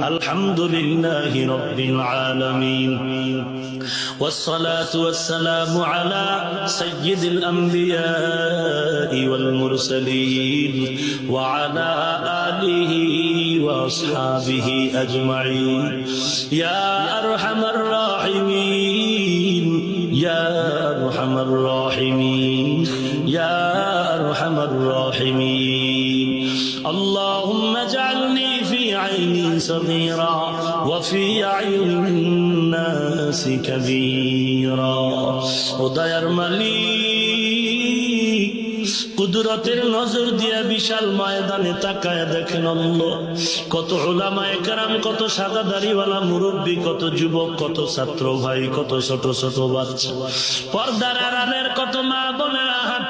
الحمد لله رب العالمين والصلاة والسلام على سيد الأنبياء والمرسلين وعلى آله وأصحابه أجمعين يا أرحم الراحمين يا أرحم الراحمين يا أرحم الراحمين اللهم اجعلني في عيني صغيرا وفي أعين الناس كبيرا উদয়ার মালিক কুদরতের নজর দিয়া বিশাল ময়দানে তাকায় দেখেন আল্লাহ কত উলামায়ে কেরাম, কত সাদাদারিওয়ালা মুরব্বী, কত যুবক, কত ছাত্র ভাই, কত ছোট ছোট বাচ্চা, পর্দার আড়ালের কত মা বোনেরা হাত